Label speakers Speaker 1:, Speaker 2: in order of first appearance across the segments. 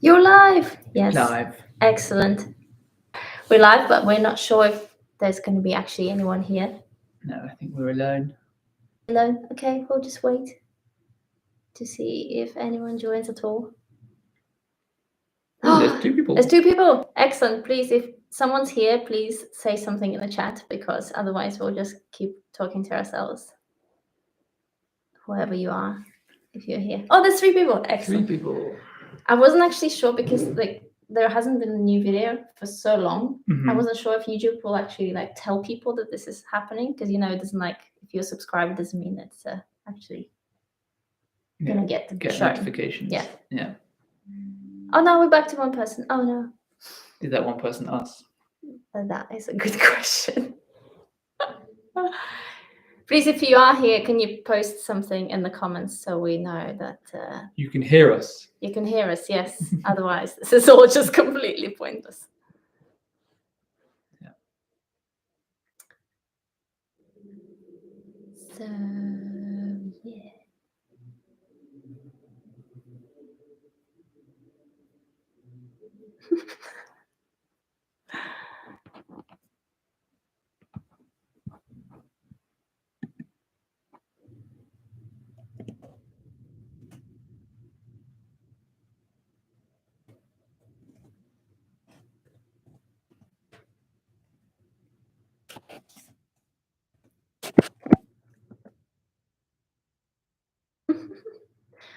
Speaker 1: You're live. Yes.
Speaker 2: Live.
Speaker 1: Excellent. We're live, but we're not sure if there's going to be actually anyone here.
Speaker 2: No, I think we're alone.
Speaker 1: Alone? Okay, we'll just wait to see if anyone joins at all.
Speaker 2: Oh, there's 2 people.
Speaker 1: There's 2 people. Excellent. Please, if someone's here, please say something in the chat, because otherwise we'll just keep talking to ourselves. Whoever you are, if you're here. Oh, there's 3 people. Excellent.
Speaker 2: 3 people.
Speaker 1: I wasn't actually sure because there hasn't been a new video for so long. I wasn't sure if YouTube will actually tell people that this is happening, because it doesn't if you're subscribed, it doesn't mean it's actually gonna get
Speaker 2: notifications. Yeah.
Speaker 1: Oh no, we're back to 1 person. Oh no.
Speaker 2: Is that 1 person us?
Speaker 1: That is a good question. Please, if you are here, can you post something in the comments so we know that
Speaker 2: you can hear us?
Speaker 1: You can hear us, yes. Otherwise, this is all just completely pointless.
Speaker 2: Yeah.
Speaker 1: So, yeah.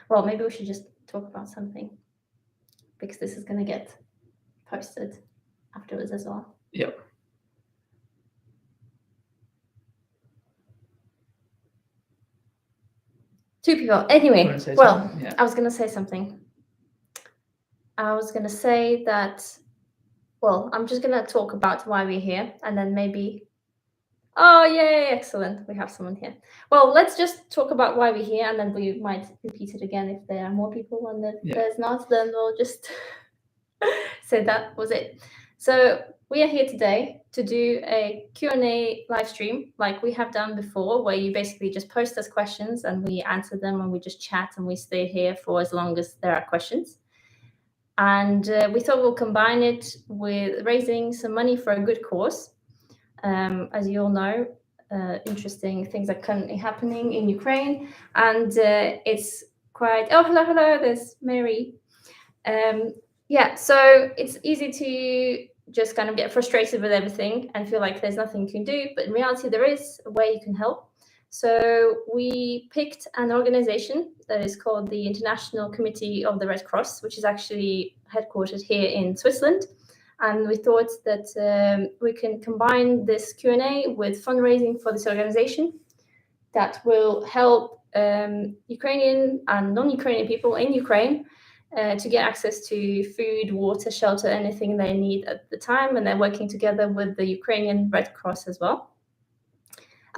Speaker 1: Well, maybe we should just talk about something, because this is going to get posted afterwards as well.
Speaker 2: Yep.
Speaker 1: Two people. Anyway, well,
Speaker 2: yeah.
Speaker 1: I was going to say something. I was going to say that, well, I'm just going to talk about why we're here, and then maybe... Oh, yay, excellent. We have someone here. Well, let's just talk about why we're here, and then we might repeat it again if there are more people, and if there's not, then we'll just say that was it. So we are here today to do a Q&A live stream like we have done before, where you basically just post us questions and we answer them, and we just chat, and we stay here for as long as there are questions. And we thought we'll combine it with raising some money for a good cause. As you all know, interesting things are currently happening in Ukraine, and it's quite... Oh, hello, there's Mary. Yeah, so it's easy to just kind of get frustrated with everything and feel like there's nothing you can do, but in reality there is a way you can help. So we picked an organization that is called the International Committee of the Red Cross, which is actually headquartered here in Switzerland. And we thought that we can combine this Q&A with fundraising for this organization that will help Ukrainian and non-Ukrainian people in Ukraine to get access to food, water, shelter, anything they need at the time. And they're working together with the Ukrainian Red Cross as well.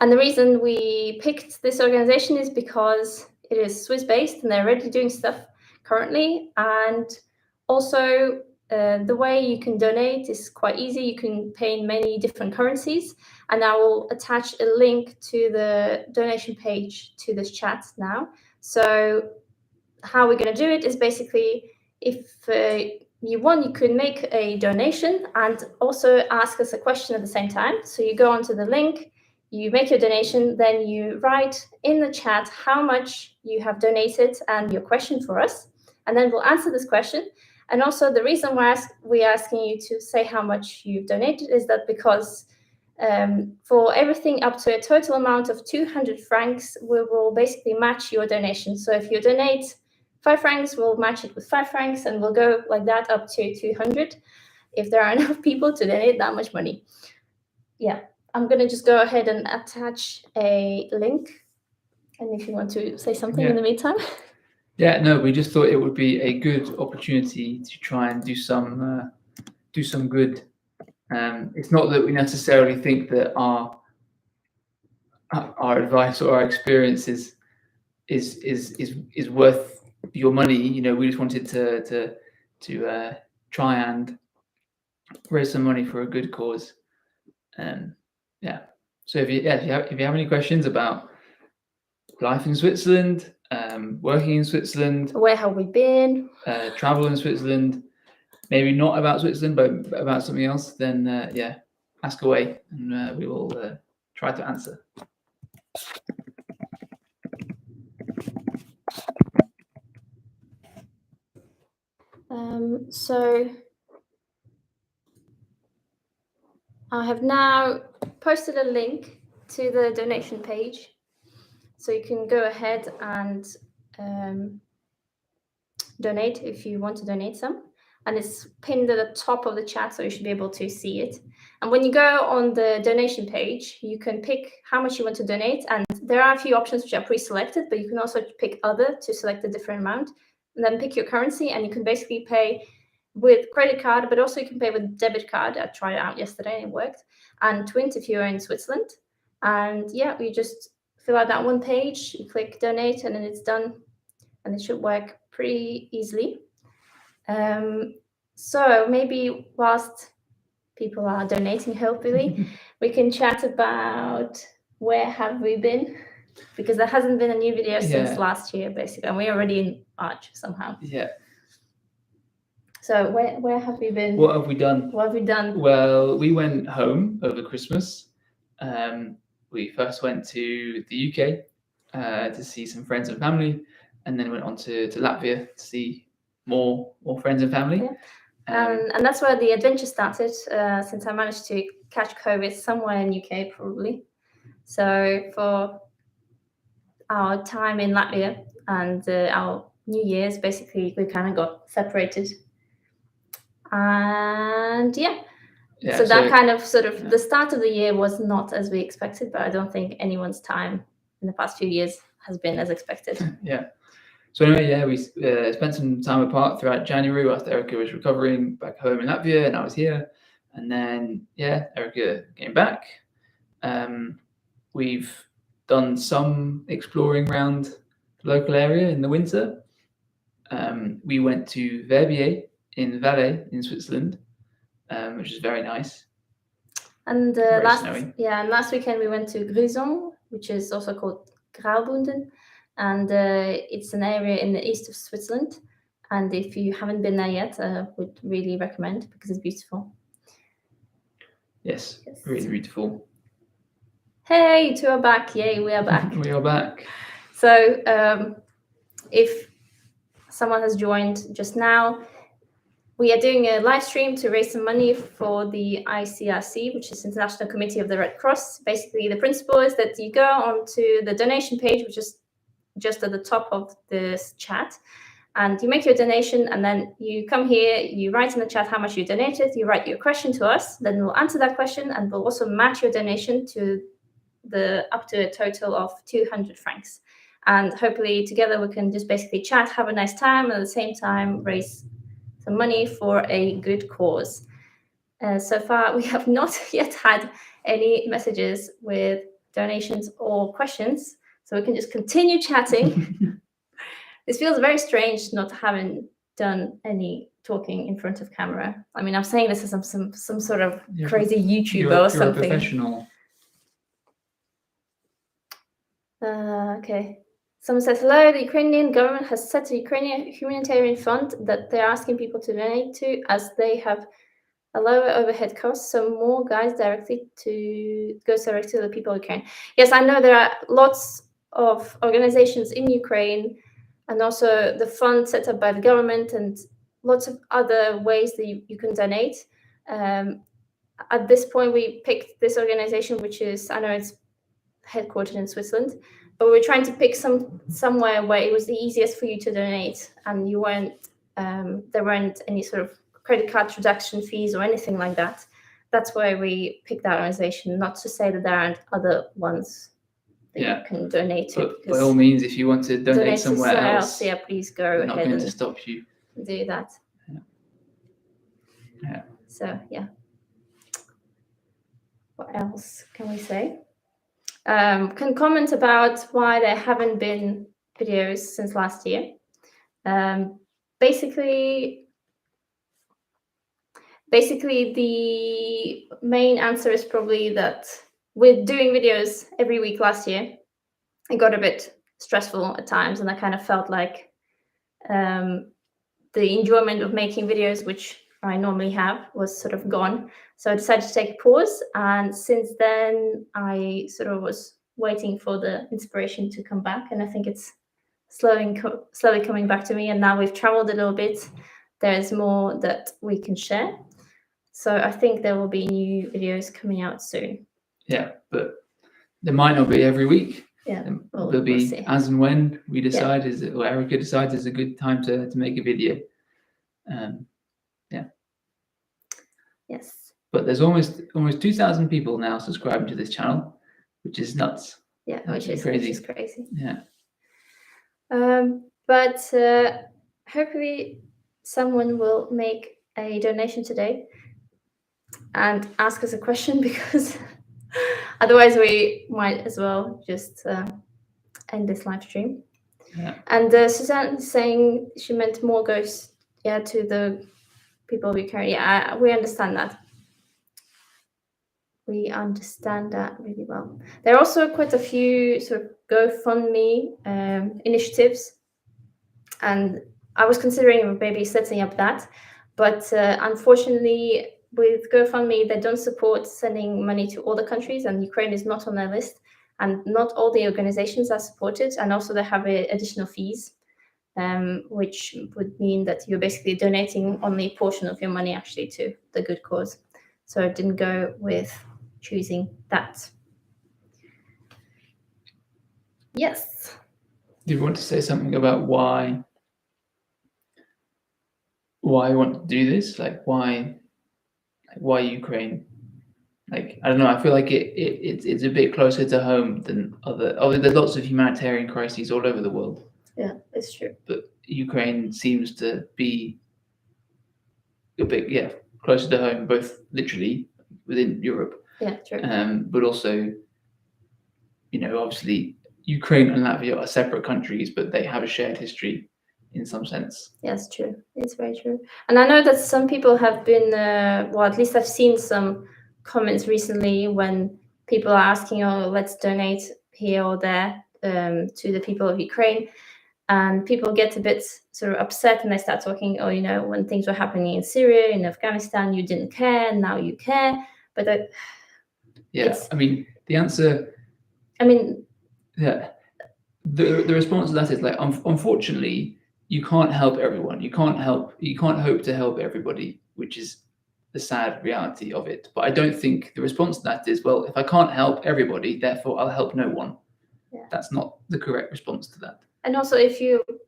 Speaker 1: And the reason we picked this organization is because it is Swiss-based and they're already doing stuff currently. And also the way you can donate is quite easy. You can pay in many different currencies. And I will attach a link to the donation page to this chat now. So how we're going to do it is basically, if you want, you could make a donation and also ask us a question at the same time. So you go onto the link, you make your donation, then you write in the chat how much you have donated and your question for us, and then we'll answer this question. And also the reason we're asking you to say how much you've donated is that because for everything up to a total amount of 200 francs, we will basically match your donation. So if you donate 5 francs, we'll match it with 5 francs, and we'll go like that up to 200 if there are enough people to donate that much money. Yeah, I'm going to just go ahead and attach a link. And if you want to say something in the meantime.
Speaker 2: Yeah, no, we just thought it would be a good opportunity to try and do some good. It's not that we necessarily think that our advice or our experience is worth your money. You know, we just wanted to try and raise some money for a good cause. Yeah. So if you have any questions about life in Switzerland, working in Switzerland,
Speaker 1: Where have we been?
Speaker 2: travel in Switzerland, maybe not about Switzerland, but about something else, then yeah, ask away, and we will try to answer.
Speaker 1: So I have now posted a link to the donation page, so you can go ahead and donate if you want to donate some. And it's pinned at the top of the chat, so you should be able to see it. And when you go on the donation page, you can pick how much you want to donate. And there are a few options which are pre-selected, but you can also pick other to select a different amount. And then pick your currency, and you can basically pay with credit card, but also you can pay with debit card. I tried it out yesterday and it worked. And Twint if you're in Switzerland. And yeah, you just fill out that one page, you click donate, and then it's done. And it should work pretty easily. So maybe whilst people are donating, hopefully, we can chat about where have we been, because there hasn't been a new video since last year, basically, and we're already in March somehow.
Speaker 2: Yeah.
Speaker 1: So where have we been?
Speaker 2: What have we done?
Speaker 1: What have we done?
Speaker 2: Well, we went home over Christmas. We first went to the UK to see some friends and family, and then went on to Latvia to see more friends and family.
Speaker 1: Yeah. And that's where the adventure started, since I managed to catch COVID somewhere in UK probably. So for our time in Latvia and our New Year's, basically we kind of got separated. And so that kind of the start of the year was not as we expected, but I don't think anyone's time in the past few years has been as expected.
Speaker 2: Yeah. So anyway, we spent some time apart throughout January whilst Erica was recovering back home in Latvia, and I was here. And then Erica came back. We've done some exploring around the local area in the winter. We went to Verbier in Valais in Switzerland, which is very nice.
Speaker 1: And last weekend we went to Grison, which is also called Graubünden, and it's an area in the east of Switzerland. And if you haven't been there yet, I would really recommend, because it's beautiful.
Speaker 2: Yes, really beautiful.
Speaker 1: Hey, you two are back. Yay, we are back.
Speaker 2: We are back.
Speaker 1: So if someone has joined just now, we are doing a live stream to raise some money for the ICRC, which is International Committee of the Red Cross. Basically, the principle is that you go onto the donation page, which is just at the top of this chat, and you make your donation, and then you come here, you write in the chat how much you donated, you write your question to us, then we'll answer that question, and we'll also match your donation to up to a total of 200 francs. And hopefully together we can just basically chat, have a nice time, and at the same time raise some money for a good cause. So far, we have not yet had any messages with donations or questions, so we can just continue chatting. This feels very strange not having done any talking in front of camera. I mean, I'm saying this as some sort of crazy YouTuber or something.
Speaker 2: You're a professional.
Speaker 1: Okay. Someone says, hello, the Ukrainian government has set a Ukrainian humanitarian fund that they're asking people to donate to, as they have a lower overhead cost, so more goes directly to the people of Ukraine. Yes, I know there are lots of organizations in Ukraine, and also the fund set up by the government, and lots of other ways that you can donate. At this point, we picked this organization, which is, I know it's headquartered in Switzerland, but we're trying to pick somewhere where it was the easiest for you to donate, and you weren't there weren't any sort of credit card transaction fees or anything like that. That's why we picked that organization. Not to say that there aren't other ones that you can donate to.
Speaker 2: But by all means, if you want to donate somewhere else,
Speaker 1: please go ahead.
Speaker 2: Not going to stop you.
Speaker 1: Do that.
Speaker 2: Yeah.
Speaker 1: So what else can we say? Can comment about why there haven't been videos since last year. Basically, the main answer is probably that we're doing videos every week last year, it got a bit stressful at times, and I kind of felt like the enjoyment of making videos, which I normally have, was sort of gone. So I decided to take a pause, and since then I sort of was waiting for the inspiration to come back, and I think it's slowly coming back to me. And now we've traveled a little bit, there's more that we can share. So I think there will be new videos coming out soon.
Speaker 2: Yeah, but there might not be every week.
Speaker 1: Yeah,
Speaker 2: there'll be as and when we decide, or Erica decides is a good time to make a video.
Speaker 1: Yes.
Speaker 2: But there's almost 2,000 people now subscribing to this channel, which is nuts.
Speaker 1: Yeah, which is crazy.
Speaker 2: Yeah.
Speaker 1: But hopefully someone will make a donation today and ask us a question, because otherwise we might as well just end this live stream.
Speaker 2: Yeah.
Speaker 1: And Suzanne is saying she meant more goes to the people of Ukraine. Yeah, we understand that. We understand that really well. There are also quite a few sort of GoFundMe initiatives, and I was considering maybe setting up that, but unfortunately with GoFundMe they don't support sending money to all the countries, and Ukraine is not on their list, and not all the organizations are supported, and also they have additional fees, which would mean that you're basically donating only a portion of your money actually to the good cause. So I didn't go with choosing that. Yes.
Speaker 2: Do you want to say something about why you want to do this? Like why Ukraine? Like, I don't know, I feel like it's a bit closer to home than other. There's lots of humanitarian crises all over the world.
Speaker 1: Yeah, it's true.
Speaker 2: But Ukraine seems to be a bit closer to home, both literally within Europe.
Speaker 1: Yeah, true.
Speaker 2: But also, obviously Ukraine and Latvia are separate countries, but they have a shared history in some sense.
Speaker 1: Yes, true. It's very true. And I know that some people have been, well, at least I've seen some comments recently when people are asking, oh, let's donate here or there to the people of Ukraine. And people get a bit sort of upset and they start talking, oh, when things were happening in Syria, in Afghanistan, you didn't care, now you care. But
Speaker 2: the answer, the response to that is like, unfortunately, you can't help everyone. You can't hope to help everybody, which is the sad reality of it. But I don't think the response to that is, well, if I can't help everybody, therefore I'll help no one. Yeah. That's not the correct response to that.
Speaker 1: And also,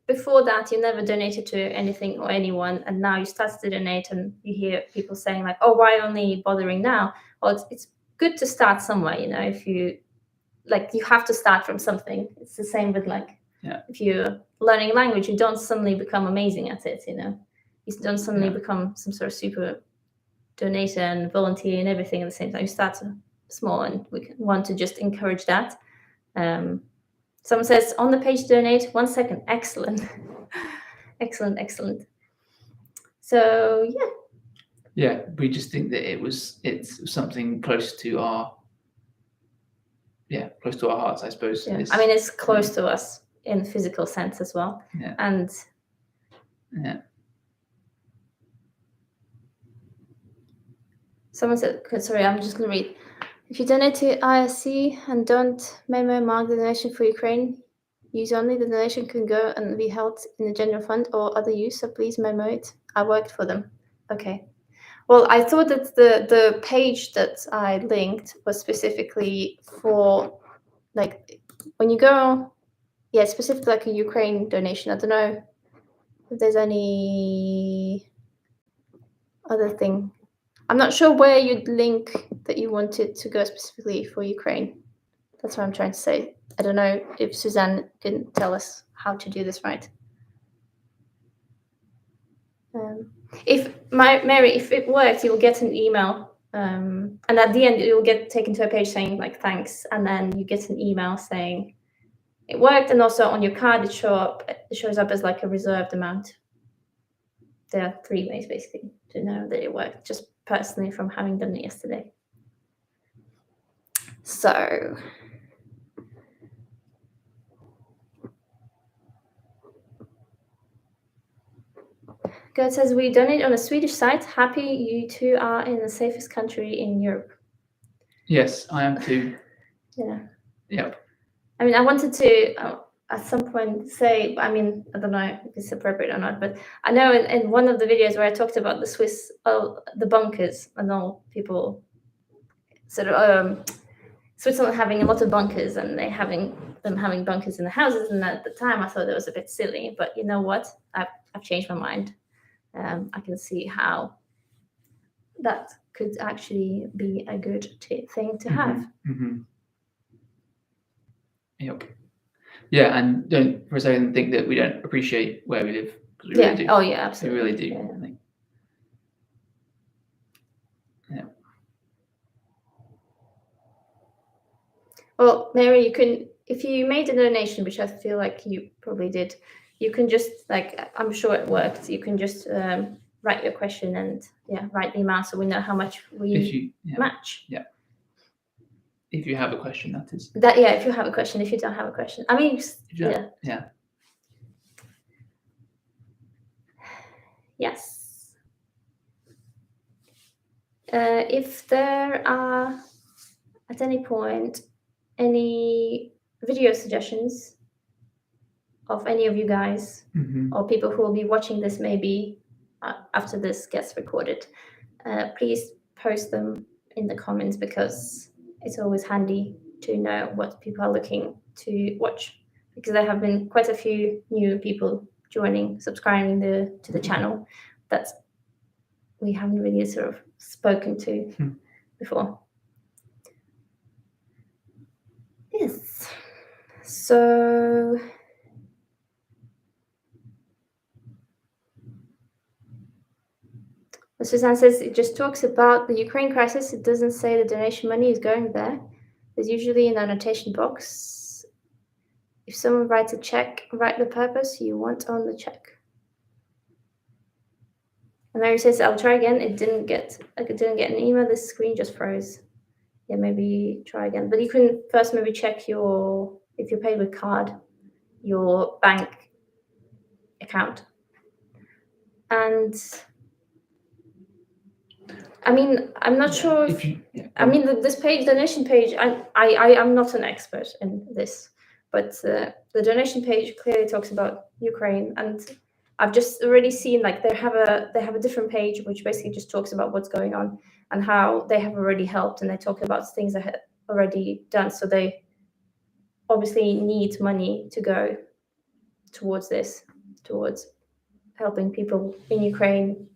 Speaker 1: before that, you never donated to anything or anyone, and now you start to donate, and you hear people saying like, oh, why only bothering now? Well, it's good to start somewhere, if you have to start from something. It's the same with if you're learning a language, you don't suddenly become amazing at it, You don't suddenly become some sort of super donator and volunteer and everything at the same time. You start small, and we want to just encourage that. Someone says, on the page donate, 1 second. Excellent. Excellent. So, yeah.
Speaker 2: Yeah, we just think that it's something close to our hearts, I suppose.
Speaker 1: Yeah. It's close to us in the physical sense as well.
Speaker 2: Yeah.
Speaker 1: And
Speaker 2: yeah.
Speaker 1: Someone said, sorry, I'm just going to read. If you donate to ICRC and don't memo mark the donation for Ukraine, use only, the donation can go and be held in the general fund or other use, so please memo it. I worked for them. Okay. Well, I thought that the page that I linked was specifically for, when you go, specifically like a Ukraine donation. I don't know if there's any other thing. I'm not sure where you'd link that you wanted to go specifically for Ukraine. That's what I'm trying to say. I don't know if Suzanne can tell us how to do this right. Mary, if it works, you will get an email, and at the end you'll get taken to a page saying thanks, and then you get an email saying it worked, and also on your card it shows up as a reserved amount. There are 3 ways basically to know that it worked, just personally from having done it yesterday. So Gert says, we donate on a Swedish site. Happy you two are in the safest country in Europe.
Speaker 2: Yes, I am too.
Speaker 1: Yeah.
Speaker 2: Yep.
Speaker 1: I mean, I wanted to at some point say, I mean, I don't know if it's appropriate or not, but I know in one of the videos where I talked about the Swiss, the bunkers, and all people sort of Switzerland having a lot of bunkers and having bunkers in the houses, and at the time I thought it was a bit silly, but you know what? I've changed my mind. I can see how that could actually be a good thing to have.
Speaker 2: Mm-hmm. Yep. Yeah, and don't for a second think that we don't appreciate where we live, because we really do.
Speaker 1: Oh yeah, absolutely.
Speaker 2: We really do.
Speaker 1: Yeah.
Speaker 2: I think. Yeah.
Speaker 1: Well, Mary, you can, if you made a donation, which I feel like you probably did, you can just, like, I'm sure it worked. You can just write your question and write the amount so we know how much we match.
Speaker 2: Yeah. If you have a question, that is.
Speaker 1: If you have a question. If you don't have a question, I mean,
Speaker 2: Yeah.
Speaker 1: Yes. If there are at any point any video suggestions of any of you guys or people who will be watching this maybe after this gets recorded, please post them in the comments, because it's always handy to know what people are looking to watch, because there have been quite a few new people joining, subscribing to the channel that we haven't really sort of spoken to before. Yes. So Suzanne says it just talks about the Ukraine crisis. It doesn't say the donation money is going there. There's usually an annotation box. If someone writes a check, write the purpose you want on the check. And Mary says, I'll try again. I didn't get an email. This screen just froze. Yeah, maybe try again. But you can first maybe check if you're paid with card, your bank account. And I mean, I'm not sure I mean, this page, donation page, I'm not an expert in this, but the donation page clearly talks about Ukraine, and I've just already seen, like, they have a different page which basically just talks about what's going on and how they have already helped, and they talk about things that have already done. So they obviously need money to go towards this, towards helping people in Ukraine.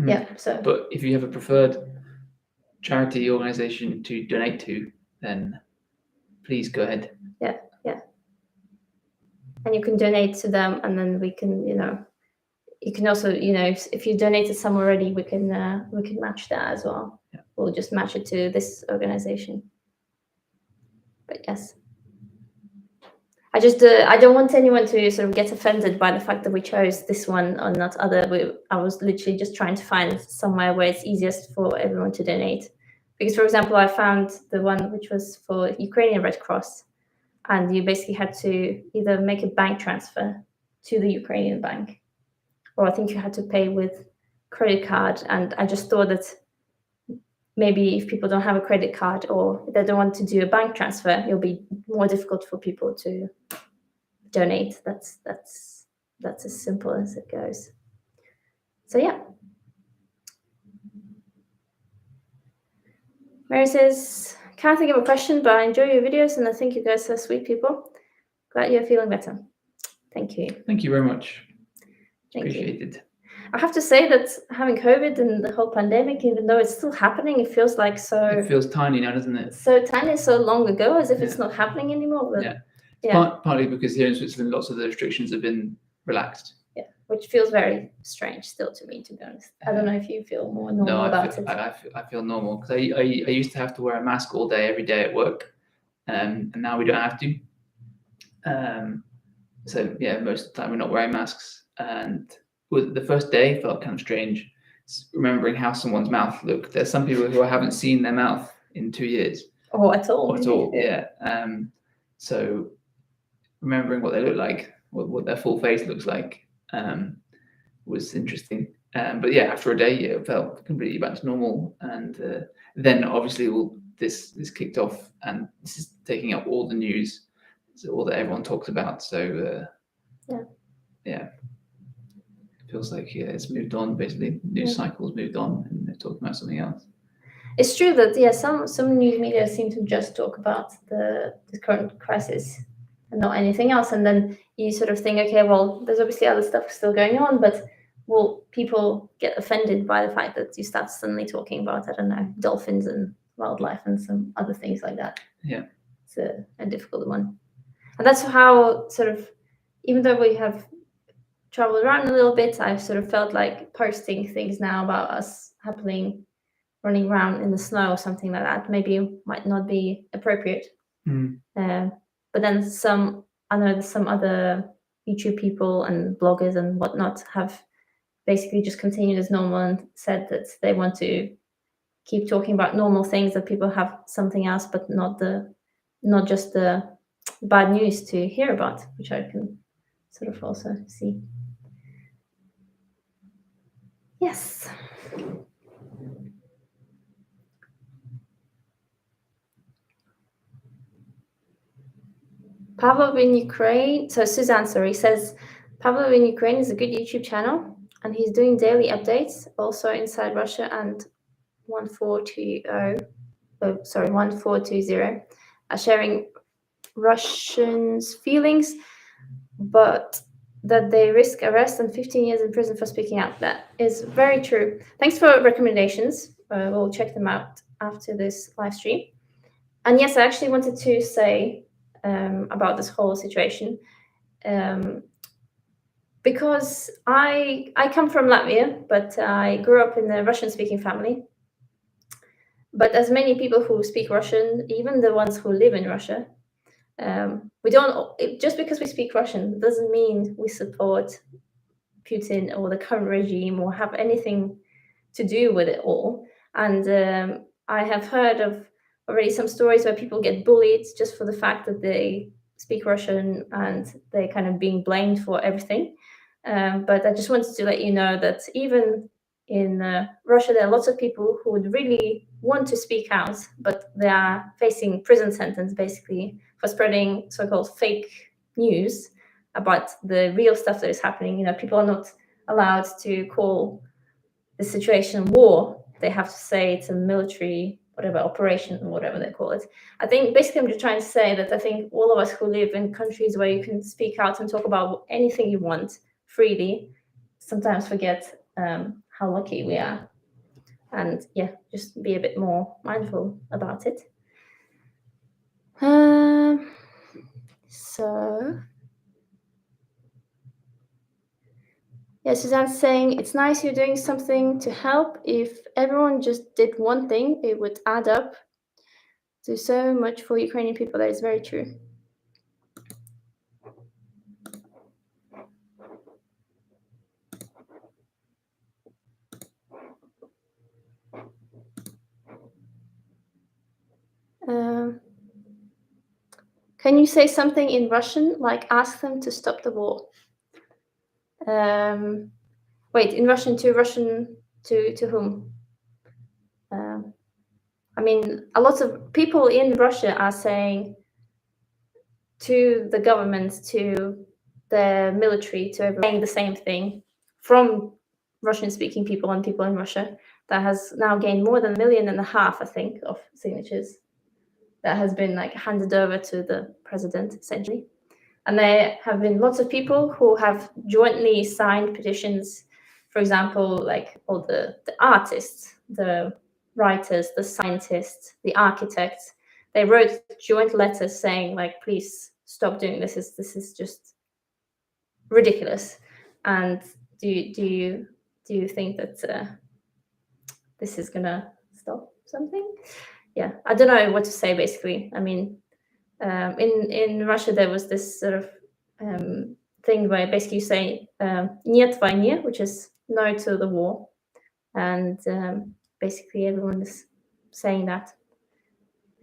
Speaker 1: Yeah. So,
Speaker 2: but if you have a preferred charity organization to donate to, then please go ahead.
Speaker 1: Yeah. And you can donate to them, and then we can, you can also, if you donated some already, we can match that as well.
Speaker 2: Yeah.
Speaker 1: We'll just match it to this organization. But yes, I don't want anyone to sort of get offended by the fact that we chose this one or not other. I was literally just trying to find somewhere where it's easiest for everyone to donate. Because, for example, I found the one which was for Ukrainian Red Cross, and you basically had to either make a bank transfer to the Ukrainian bank, or I think you had to pay with credit card. And I just thought that maybe if people don't have a credit card or they don't want to do a bank transfer, it'll be more difficult for people to donate. That's as simple as it goes. So yeah. Mary says, can't think of a question, but I enjoy your videos and I think you guys are sweet people. Glad you're feeling better. Thank you.
Speaker 2: Thank you very much.
Speaker 1: Appreciated. I have to say that having COVID and the whole pandemic, even though it's still happening, it feels like
Speaker 2: It feels tiny now, doesn't it?
Speaker 1: So tiny, so long ago, as if it's not happening anymore. But,
Speaker 2: partly because here in Switzerland, lots of the restrictions have been relaxed.
Speaker 1: Yeah, which feels very strange still to me, to be honest. I don't know if you feel more normal about it.
Speaker 2: I feel normal, because I used to have to wear a mask all day, every day at work, and now we don't have to. So yeah, most of the time we're not wearing masks, and the first day felt kind of strange, remembering how someone's mouth looked. There's some people who I haven't seen their mouth in 2 years.
Speaker 1: Oh, at all.
Speaker 2: Yeah. So remembering what they look like, what their full face looks like, was interesting. But yeah, after a day, it felt completely back to normal. And then obviously all this kicked off, and this is taking up all the news, so all that everyone talks about. So yeah, it feels like it's moved on. Basically, news cycles moved on, and they're talking about something else.
Speaker 1: It's true that some news media seem to just talk about the current crisis and not anything else, and then you sort of think, okay, well, there's obviously other stuff still going on, but will people get offended by the fact that you start suddenly talking about, I don't know, dolphins and wildlife and some other things like that?
Speaker 2: Yeah,
Speaker 1: it's a difficult one, and that's how sort of, even though we have traveled around a little bit, I've sort of felt like posting things now about us running around in the snow or something like that maybe might not be appropriate. But then I know there's some other YouTube people and bloggers and whatnot have basically just continued as normal and said that they want to keep talking about normal things, that people have something else, but not just the bad news to hear about, which I can sort of also see. Yes. Pavlov in Ukraine. So Suzanne, sorry, says Pavlov in Ukraine is a good YouTube channel, and he's doing daily updates also inside Russia and 1420 are sharing Russians' feelings, but that they risk arrest and 15 years in prison for speaking out. That is very true. Thanks for recommendations. We'll check them out after this live stream. And yes, I actually wanted to say about this whole situation, because I come from Latvia, but I grew up in a Russian-speaking family. But as many people who speak Russian, even the ones who live in Russia, we don't. Just because we speak Russian doesn't mean we support Putin or the current regime or have anything to do with it all. And I have heard of already some stories where people get bullied just for the fact that they speak Russian, and they're kind of being blamed for everything. But I just wanted to let you know that even in Russia, there are lots of people who would really want to speak out, but they are facing prison sentence basically for spreading so-called fake news about the real stuff that is happening. You know, people are not allowed to call the situation war. They have to say it's a military, whatever, operation or whatever they call it. I think basically I'm just trying to say that I think all of us who live in countries where you can speak out and talk about anything you want freely sometimes forget how lucky we are. And yeah, just be a bit more mindful about it. So yeah, Suzanne's saying, it's nice you're doing something to help. If everyone just did one thing, it would add up to so much for Ukrainian people. That is very true. Can you say something in Russian, like ask them to stop the war? Wait, in Russian to whom? I mean, a lot of people in Russia are saying to the government, to the military, to everyone, saying the same thing from Russian-speaking people and people in Russia. That has now gained more than 1.5 million, I think, of signatures. That has been like handed over to the president, essentially. And there have been lots of people who have jointly signed petitions. For example, like all the artists, the writers, the scientists, the architects. They wrote joint letters saying, like, please stop doing this. This is just ridiculous. And do you think that this is gonna stop something? Yeah, I don't know what to say. Basically, I mean, in Russia there was this sort of thing where basically you say "Нет войне," which is no to the war, and basically everyone is saying that.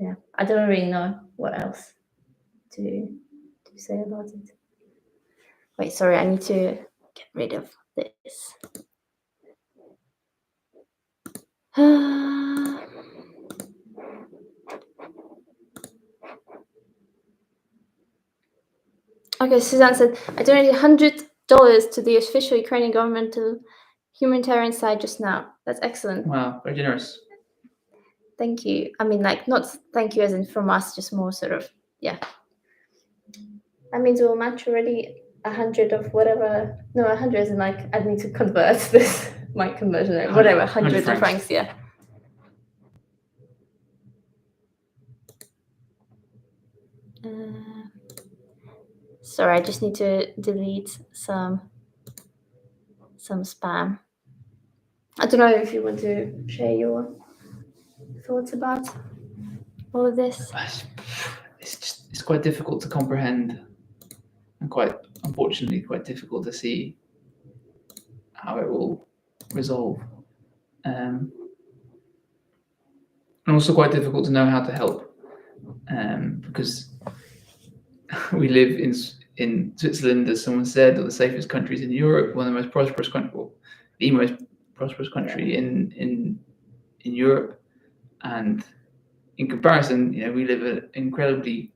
Speaker 1: Yeah, I don't really know what else to say about it. Wait, sorry, I need to get rid of this. Okay, Suzanne said, I donated $100 to the official Ukrainian governmental humanitarian side just now. That's excellent.
Speaker 2: Wow, very generous.
Speaker 1: Thank you. I mean, like, not thank you as in from us, just more sort of, yeah. That means we'll match already 100 of whatever. No, 100 isn't like, I need to convert this, my conversion rate, whatever, 100 francs, yeah. Sorry, I just need to delete some spam. I don't know if you want to share your thoughts about all of this.
Speaker 2: It's quite difficult to comprehend, and unfortunately quite difficult to see how it will resolve, and also quite difficult to know how to help, because we live in Switzerland, as someone said, or the safest countries in Europe, one of the most prosperous countries, well, the most prosperous country in Europe, and in comparison, we live an incredibly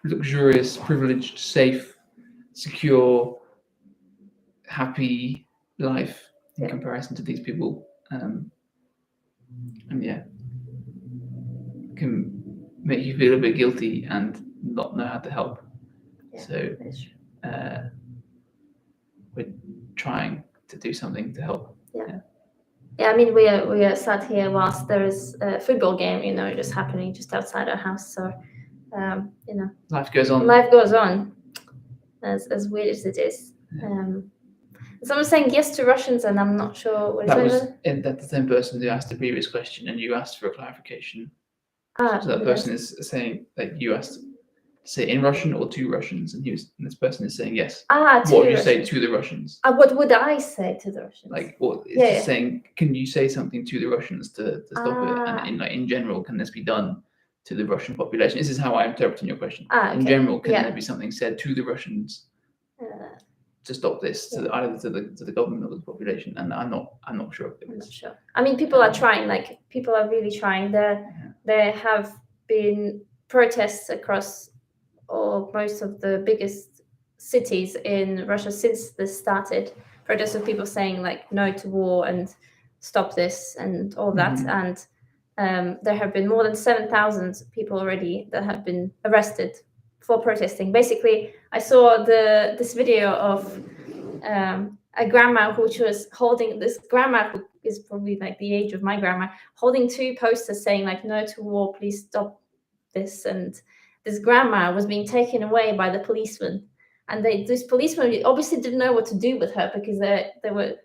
Speaker 2: luxurious, privileged, safe, secure, happy life in comparison to these people, and can make you feel a bit guilty and not know how to help. So we're trying to do something to help.
Speaker 1: Yeah, I mean, we are sat here whilst there is a football game, just happening just outside our house. So,
Speaker 2: life goes on.
Speaker 1: Life goes on, as weird as it is. Someone's saying yes to Russians, and I'm not sure what
Speaker 2: that was. That's the same person who asked the previous question, and you asked for a clarification. So that person is saying that you asked to say in Russian or to Russians, and this person is saying yes. What would you say to the Russians?
Speaker 1: What would I say to the Russians?
Speaker 2: Like, well, it's just saying, can you say something to the Russians to stop it? And in general, can this be done to the Russian population? This is how I'm interpreting your question.
Speaker 1: Okay.
Speaker 2: In general, can there be something said to the Russians to stop this, either to the government or the population? And I'm not sure if it is.
Speaker 1: I'm not sure. I mean, people are trying. Like, people are really trying. There have been protests across most of the biggest cities in Russia since this started. Protests of people saying like no to war and stop this and all that. And there have been more than 7,000 people already that have been arrested for protesting. Basically, I saw this video of a grandma which was holding, this grandma who is probably like the age of my grandma, holding two posters saying like no to war, please stop this. And this grandma was being taken away by the policeman, and this policeman obviously didn't know what to do with her because they were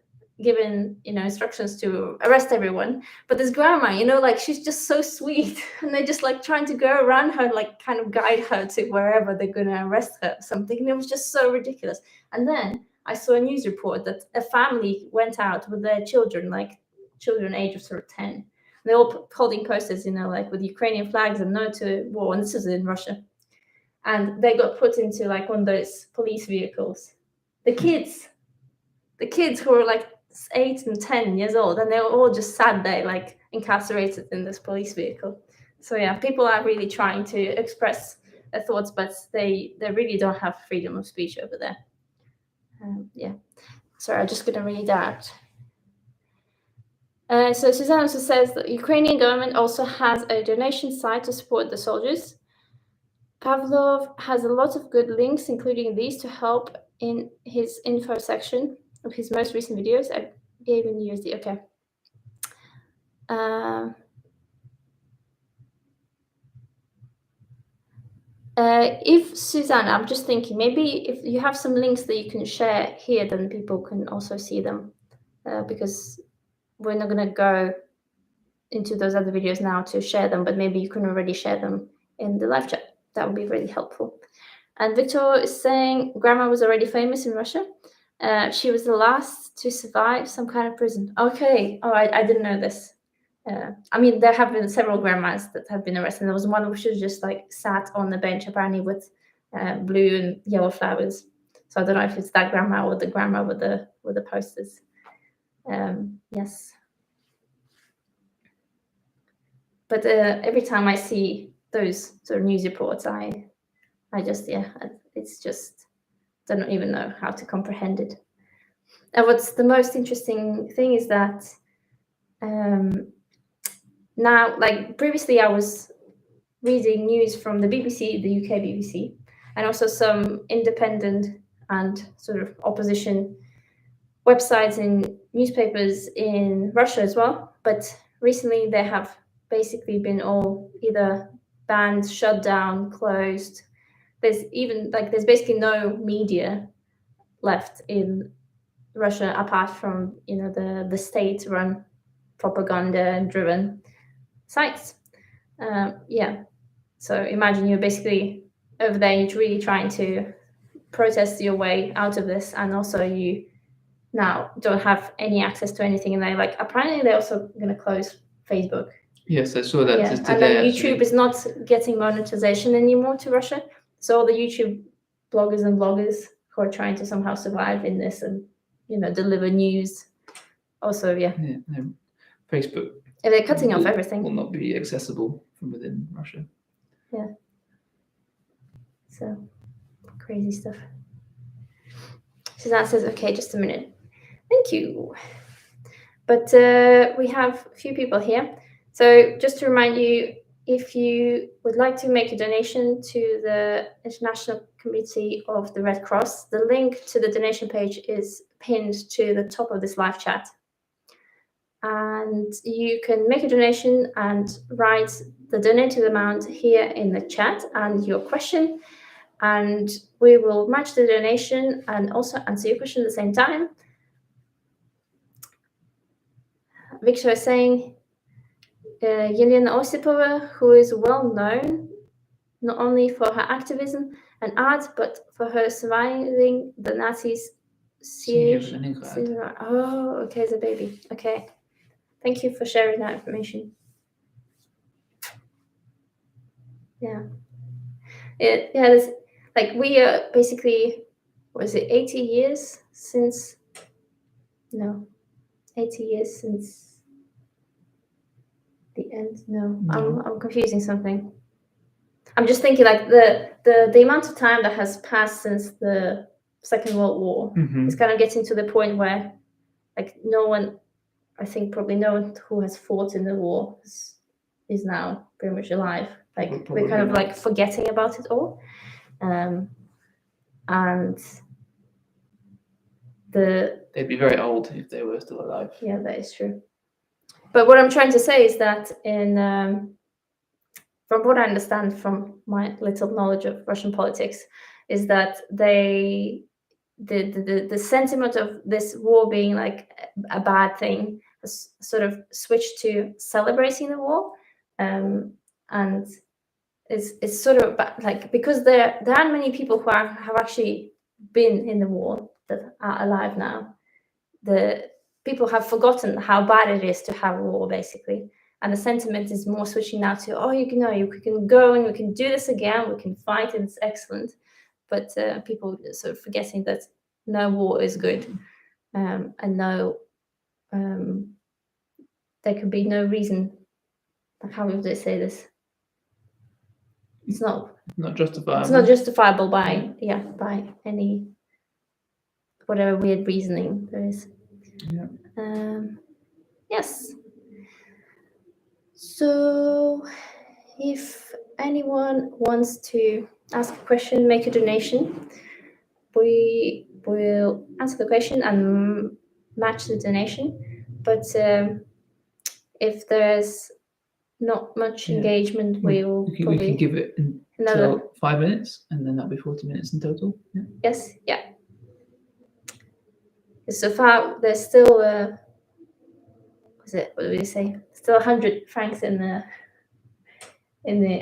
Speaker 1: given instructions to arrest everyone. But this grandma, like, she's just so sweet, and they're just like trying to go around her, like kind of guide her to wherever they're gonna arrest her or something. And it was just so ridiculous. And then I saw a news report that a family went out with their children, like children age of sort of 10. They're all holding posters, like with Ukrainian flags and no to war. And this is in Russia. And they got put into like one of those police vehicles. The kids who were like 8 and 10 years old, and they were all just sat there like incarcerated in this police vehicle. So yeah, people are really trying to express their thoughts, but they really don't have freedom of speech over there. Sorry, I'm just going to read out. So Suzanne also says that the Ukrainian government also has a donation site to support the soldiers. Pavlov has a lot of good links, including these, to help in his info section of his most recent videos. I gave in USD. Okay. If Suzanne, I'm just thinking, maybe if you have some links that you can share here, then people can also see them, because we're not going to go into those other videos now to share them, but maybe you can already share them in the live chat. That would be really helpful. And Victor is saying grandma was already famous in Russia. She was the last to survive some kind of prison. Okay. Oh, I didn't know this. I mean, there have been several grandmas that have been arrested. There was one which was just like sat on the bench, apparently with blue and yellow flowers. So I don't know if it's that grandma or the grandma with the posters. Yes. But every time I see those sort of news reports, I just, it's just, don't even know how to comprehend it. And what's the most interesting thing is that now, like previously, I was reading news from the BBC, the UK BBC, and also some independent and sort of opposition websites and newspapers in Russia as well. But recently, they have basically been all either banned, shut down, closed. There's basically no media left in Russia apart from the state-run propaganda-driven sites. So imagine you're basically over there, you're really trying to protest your way out of this, and also you now don't have any access to anything. And apparently they're also going to close Facebook.
Speaker 2: Yes, I saw that just today.
Speaker 1: And then YouTube
Speaker 2: actually
Speaker 1: is not getting monetization anymore to Russia. So all the YouTube bloggers and bloggers who are trying to somehow survive in this and deliver news. Also,
Speaker 2: Facebook.
Speaker 1: They're cutting off everything.
Speaker 2: Will not be accessible from within Russia.
Speaker 1: Yeah. So crazy stuff. Suzanne says, "Okay, just a minute. Thank you." But we have a few people here. So just to remind you, if you would like to make a donation to the International Committee of the Red Cross, the link to the donation page is pinned to the top of this live chat. And you can make a donation and write the donated amount here in the chat and your question, and we will match the donation and also answer your question at the same time. Victor is saying, Yelena Osipova, who is well known not only for her activism and art, but for her surviving the Nazis' siege. Oh, okay, the baby. Okay. Thank you for sharing that information. Yeah. There's, we are basically, was it 80 years since? No, 80 years since the end. No. I'm confusing something. I'm just thinking the amount of time that has passed since the Second World War is kind of getting to the point where no one, I think probably no one who has fought in the war is now pretty much alive. We're kind of forgetting about it all. And
Speaker 2: they'd be very old if they were still alive.
Speaker 1: Yeah, that is true. But what I'm trying to say is that from what I understand from my little knowledge of Russian politics, is that the sentiment of this war being a bad thing has sort of switched to celebrating the war, and it's sort of because there aren't many people who have actually been in the war that are alive now. The people have forgotten how bad it is to have war, basically. And the sentiment is more switching now to, you can go and we can do this again, we can fight, and it's excellent. But people are sort of forgetting that no war is good, and no, there can be no reason. How would they say this? It's not justifiable. It's not justifiable by any whatever weird reasoning there is.
Speaker 2: Yeah.
Speaker 1: Yes. So, if anyone wants to ask a question, make a donation, we will answer the question and match the donation. But if there's not much engagement, we can
Speaker 2: give it until 5 minutes, and then that'll be 40 minutes in total. Yeah.
Speaker 1: Yes. Yeah. So far, there's still what do we say? Still 100 francs in the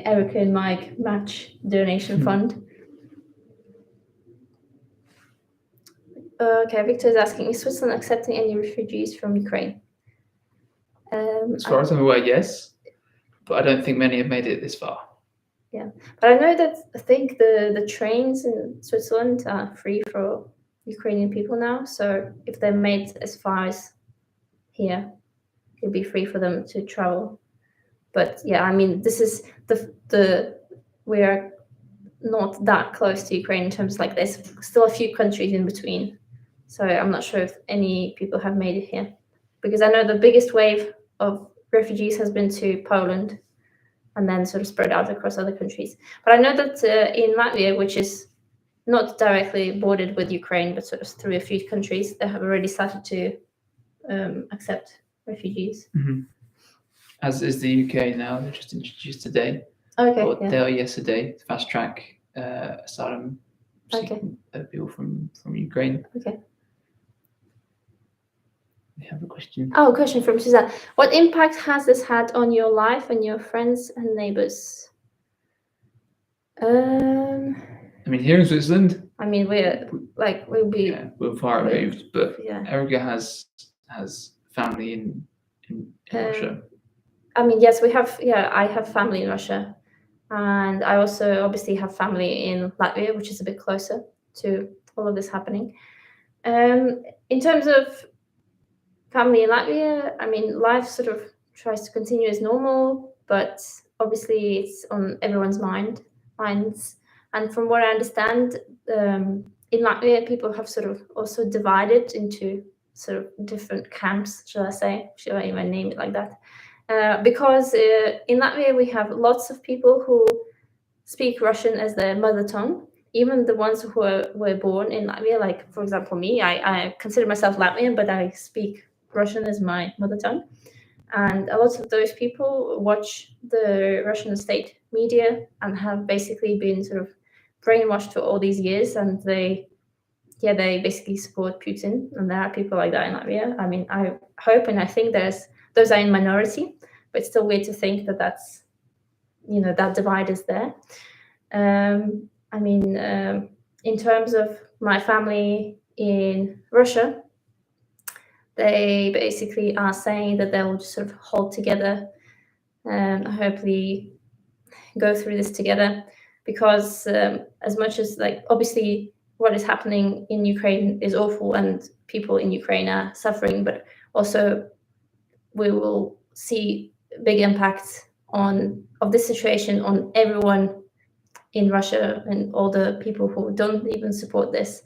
Speaker 1: Erica and Mike match donation fund. Okay, Victor is asking, is Switzerland accepting any refugees from Ukraine?
Speaker 2: As far as I'm aware, yes, but I don't think many have made it this far.
Speaker 1: But I know that I think the trains in Switzerland are free for Ukrainian people now. So if they're made as far as here, it'd be free for them to travel. But yeah, I mean, this is the we are not that close to Ukraine in terms like there's still a few countries in between. So I'm not sure if any people have made it here, because I know the biggest wave of refugees has been to Poland, and then sort of spread out across other countries. But I know that in Latvia, which is not directly bordered with Ukraine, but sort of through a few countries, they have already started to accept refugees.
Speaker 2: Mm-hmm. As is the UK now. They're just introduced today.
Speaker 1: Okay.
Speaker 2: Or
Speaker 1: Yeah.
Speaker 2: they are yesterday. Fast track asylum
Speaker 1: Okay.
Speaker 2: people from Ukraine.
Speaker 1: Okay.
Speaker 2: We have a question.
Speaker 1: Oh, question from Suzanne. What impact has this had on your life and your friends and neighbors?
Speaker 2: I mean, here in Switzerland,
Speaker 1: I mean,
Speaker 2: we're far removed, but
Speaker 1: yeah.
Speaker 2: Erica has family in Russia.
Speaker 1: I mean, yes, we have. Yeah, I have family in Russia, and I also obviously have family in Latvia, which is a bit closer to all of this happening. In terms of family in Latvia, I mean, life sort of tries to continue as normal, but obviously it's on everyone's minds. And from what I understand, in Latvia, people have sort of also divided into sort of different camps, shall I say? Shall I even name it like that? Because in Latvia, we have lots of people who speak Russian as their mother tongue. Even the ones who were born in Latvia, like, for example, me, I consider myself Latvian, but I speak Russian as my mother tongue. And a lot of those people watch the Russian state media and have basically been sort of brainwashed for all these years, and they basically support Putin. And there are people like that in Latvia. I mean, I hope and I think those are in minority, but it's still weird to think that that's, that divide is there. I mean, in terms of my family in Russia, they basically are saying that they will just sort of hold together and hopefully go through this together, because as much as, like, obviously what is happening in Ukraine is awful and people in Ukraine are suffering, but also we will see big impacts of this situation on everyone in Russia and all the people who don't even support this,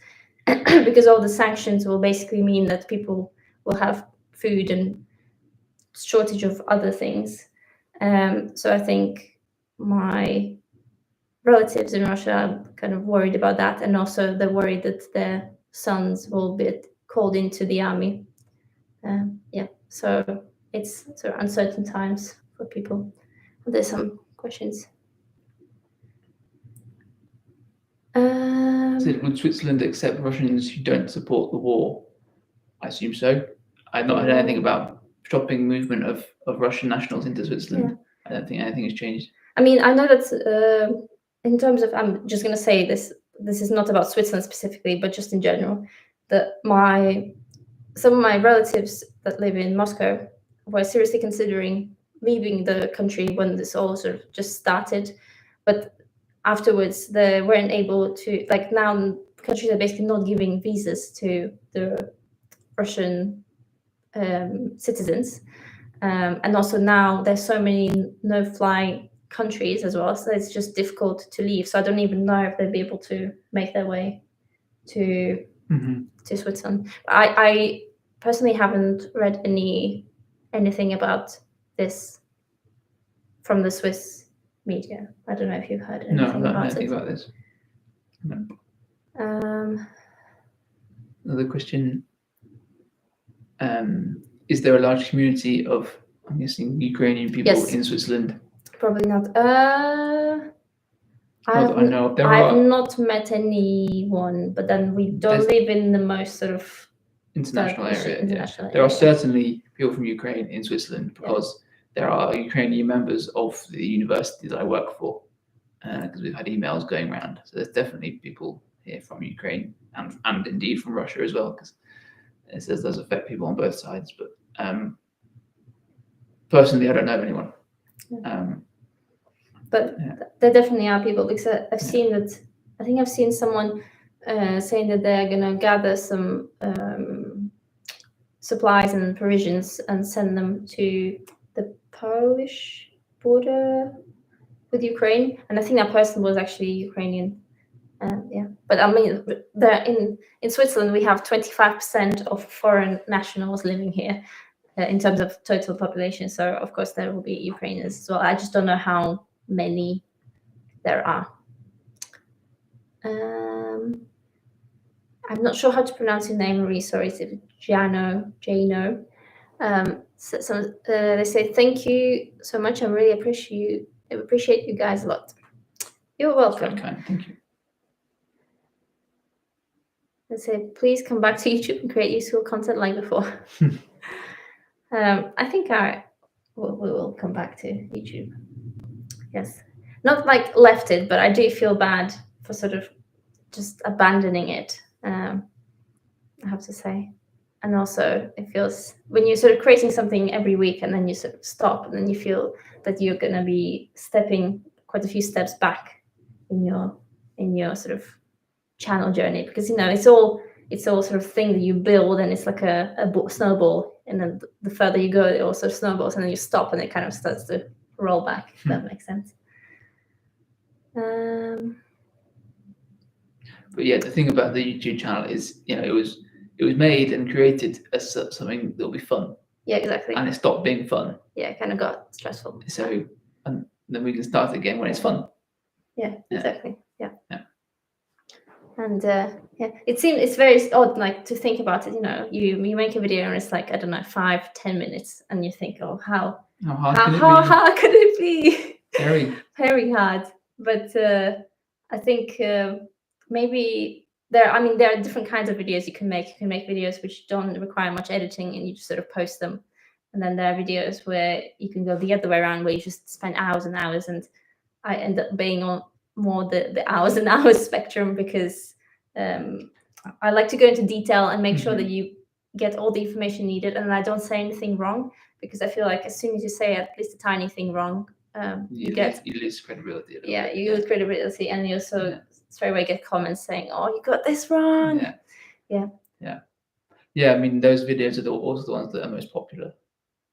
Speaker 1: because all the sanctions will basically mean that people will have food and shortage of other things. So I think my relatives in Russia are kind of worried about that, and also they're worried that their sons will be called into the army. So it's sort of uncertain times for people. There's some questions.
Speaker 2: Would Switzerland accept Russians who don't support the war? I assume so. I've not heard anything about stopping movement of Russian nationals into Switzerland. Yeah. I don't think anything has changed.
Speaker 1: I mean, I know that in terms of, I'm just going to say this is not about Switzerland specifically, but just in general, that some of my relatives that live in Moscow were seriously considering leaving the country when this all sort of just started, but afterwards they weren't able to, like, now countries are basically not giving visas to the Russian citizens, and also now there's so many no-fly countries as well, so it's just difficult to leave. So I don't even know if they'll be able to make their way to Switzerland. I personally haven't read anything about this from the Swiss media. I don't know if you've heard anything about
Speaker 2: this. No. Another question. Is there a large community of, I'm guessing, Ukrainian people in Switzerland?
Speaker 1: Probably not.
Speaker 2: I know
Speaker 1: I've not met anyone, but then we don't live in the most sort of
Speaker 2: international area. There are certainly people from Ukraine in Switzerland, because there are Ukrainian members of the university that I work for, because we've had emails going around. So there's definitely people here from Ukraine and indeed from Russia as well, because it says does affect people on both sides. But personally, I don't know of anyone.
Speaker 1: But
Speaker 2: Yeah.
Speaker 1: there definitely are people, because I've seen that. I think I've seen someone saying that they're gonna gather some supplies and provisions and send them to the Polish border with Ukraine, and I think that person was actually Ukrainian. Yeah, but I mean, in Switzerland we have 25% of foreign nationals living here in terms of total population. So of course there will be Ukrainians as well. I just don't know how many there are. I'm not sure how to pronounce your name, Marie. Sorry, it's Jano. They say thank you so much. I really appreciate you guys a lot. You're welcome.
Speaker 2: Very kind. Thank you.
Speaker 1: They say please come back to YouTube and create useful content like before. I think we will come back to YouTube. Yes, not like left it, but I do feel bad for sort of just abandoning it. I have to say. And also it feels when you're sort of creating something every week and then you sort of stop and then you feel that you're going to be stepping quite a few steps back in your sort of channel journey, because it's all sort of thing that you build, and it's like a snowball, and then the further you go it also snowballs, and then you stop and it kind of starts to roll back, if that makes sense.
Speaker 2: But yeah, the thing about the YouTube channel is, it was made and created as something that'll be fun.
Speaker 1: Yeah, exactly.
Speaker 2: And it stopped being fun.
Speaker 1: Yeah, it kind of got stressful.
Speaker 2: So, and then we can start again when it's fun.
Speaker 1: Yeah, exactly. Yeah.
Speaker 2: Yeah.
Speaker 1: And it's very odd, like, to think about it. You make a video and it's like, I don't know, 5-10 minutes, and you think, oh, how hard could it be? Very hard. But I think maybe there are different kinds of videos you can make. You can make videos which don't require much editing and you just sort of post them. And then there are videos where you can go the other way around, where you just spend hours and hours, and I end up being on more the hours and hours spectrum, because I like to go into detail and make sure that you get all the information needed, and I don't say anything wrong, because I feel like as soon as you say at least a tiny thing wrong, you
Speaker 2: lose credibility.
Speaker 1: You lose credibility, and you also straight away get comments saying, "Oh, you got this wrong."
Speaker 2: Yeah. I mean, those videos are also the ones that are most popular.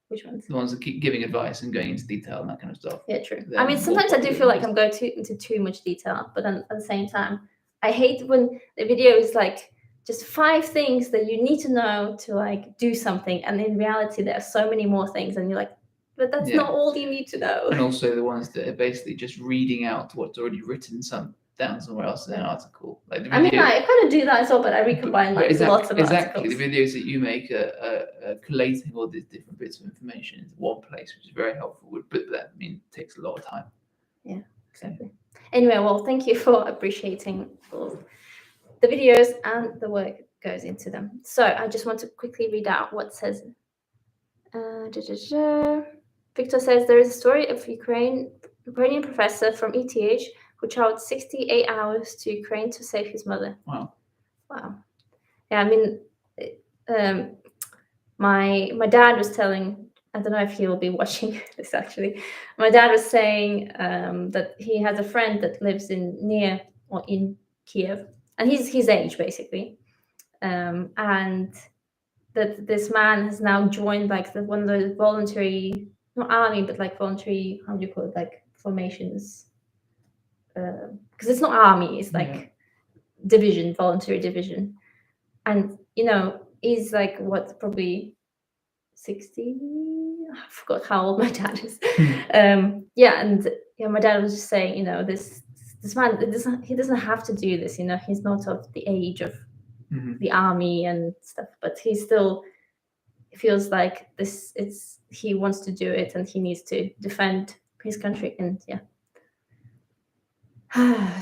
Speaker 1: Which ones?
Speaker 2: The ones that keep giving advice and going into detail and that kind of stuff.
Speaker 1: Yeah, true. I mean, sometimes I do feel like I'm going into too much detail, but then at the same time, I hate when the video is like just 5 things that you need to know to like do something, and in reality there are so many more things, and you're like, but that's not all you need to know.
Speaker 2: And also the ones that are basically just reading out what's already written down somewhere else in an article. Like the video,
Speaker 1: I kind of do that as well, but I recombine lots of articles.
Speaker 2: Exactly. The videos that you make are collating all these different bits of information into one place, which is very helpful. But that takes a lot of time.
Speaker 1: Yeah, exactly. Anyway, well, thank you for appreciating all the videos and the work that goes into them. So I just want to quickly read out what says. Victor says there is a story of Ukrainian professor from ETH who traveled 68 hours to Ukraine to save his mother.
Speaker 2: Wow.
Speaker 1: Yeah, I mean, my dad was telling, I don't know if he will be watching this actually. My dad was saying that he has a friend that lives in Kiev, and he's his age basically, and that this man has now joined like one of those voluntary, not army, but like voluntary, how do you call it, like formations, because it's not army, it's like division, voluntary division, and he's like what, probably 60. I forgot how old my dad is. My dad was just saying, this man, he doesn't have to do this, he's not of the age of the army and stuff, but he still feels like he wants to do it, and he needs to defend his country. And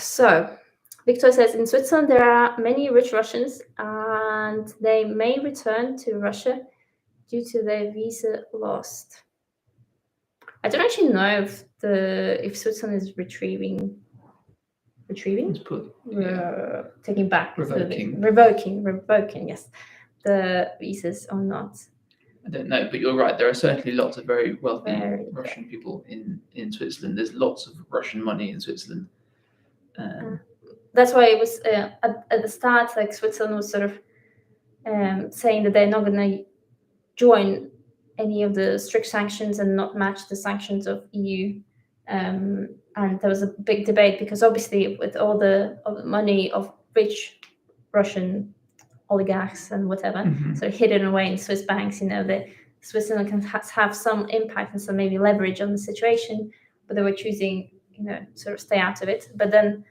Speaker 1: so Victor says, in Switzerland there are many rich Russians, and they may return to Russia due to their visa lost. I don't actually know if Switzerland is retrieving, taking back, revoking, yes, the visas or not.
Speaker 2: I don't know, but you're right. There are certainly lots of very wealthy
Speaker 1: Very
Speaker 2: Russian people in Switzerland. There's lots of Russian money in Switzerland.
Speaker 1: That's why it was at the start, like Switzerland was sort of saying that they're not going to join any of the strict sanctions and not match the sanctions of EU. And there was a big debate because obviously with all the money of rich Russian oligarchs and whatever, so hidden away in Swiss banks, that Switzerland can have some impact and some maybe leverage on the situation, but they were choosing, sort of stay out of it. But then,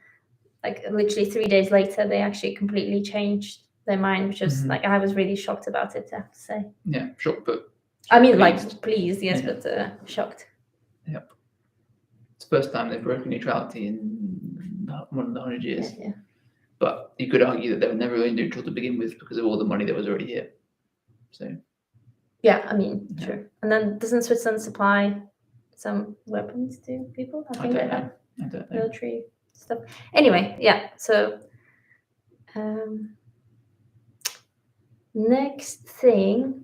Speaker 1: like literally 3 days later, they actually completely changed their mind, which was like I was really shocked about it, I have to say.
Speaker 2: Yeah, shocked, but
Speaker 1: I mean,
Speaker 2: pleased.
Speaker 1: Pleased, yes, but shocked.
Speaker 2: Yep. It's the first time they've broken neutrality in more than 100 years.
Speaker 1: Yeah.
Speaker 2: But you could argue that they were never really neutral to begin with because of all the money that was already here. So.
Speaker 1: Yeah, I mean, true. And then doesn't Switzerland supply some weapons to people? I think they have military stuff. Anyway, yeah. So next thing.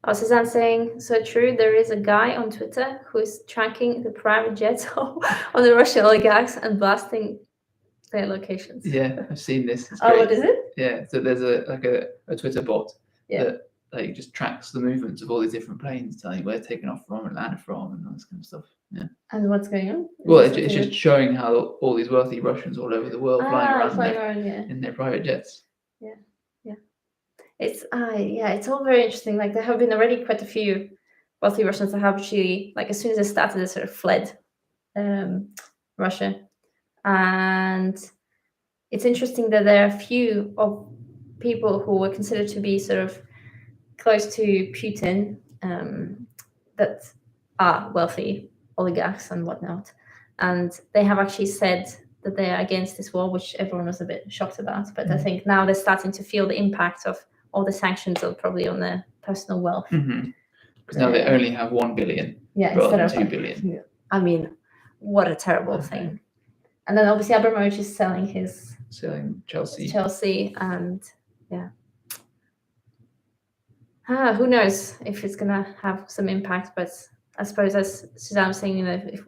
Speaker 1: Oh, Suzanne saying, so true, there is a guy on Twitter who is tracking the private jets on the Russian oligarchs and blasting their locations.
Speaker 2: Yeah, I've seen this. It's
Speaker 1: great. What is it?
Speaker 2: Yeah, so there's a Twitter bot that just tracks the movements of all these different planes, telling you where they're taking off from and landed from and all this kind of stuff. Yeah.
Speaker 1: And what's going on?
Speaker 2: Well, it's just showing how all these wealthy Russians all over the world flying around in their private jets.
Speaker 1: Yeah. It's it's all very interesting. Like there have been already quite a few wealthy Russians that have actually, like as soon as they started, they sort of fled Russia. And it's interesting that there are a few of people who were considered to be sort of close to Putin that are wealthy oligarchs and whatnot. And they have actually said that they are against this war, which everyone was a bit shocked about. But I think now they're starting to feel the impact of all the sanctions are probably on their personal wealth.
Speaker 2: Because now they only have 1 billion rather than 2 billion.
Speaker 1: I mean, what a terrible thing. And then obviously Abramovich is selling Chelsea and who knows if it's gonna have some impact, but I suppose as Suzanne was saying, if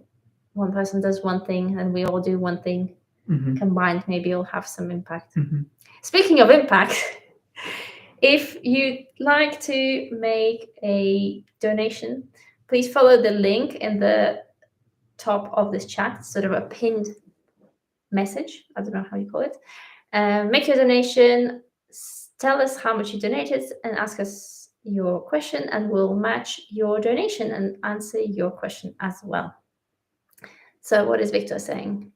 Speaker 1: one person does one thing and we all do one thing combined, maybe it'll have some impact. Speaking of impact, if you'd like to make a donation, please follow the link in the top of this chat, sort of a pinned message. I don't know how you call it. Make your donation, tell us how much you donated, and ask us your question, and we'll match your donation and answer your question as well. So what is Victor saying?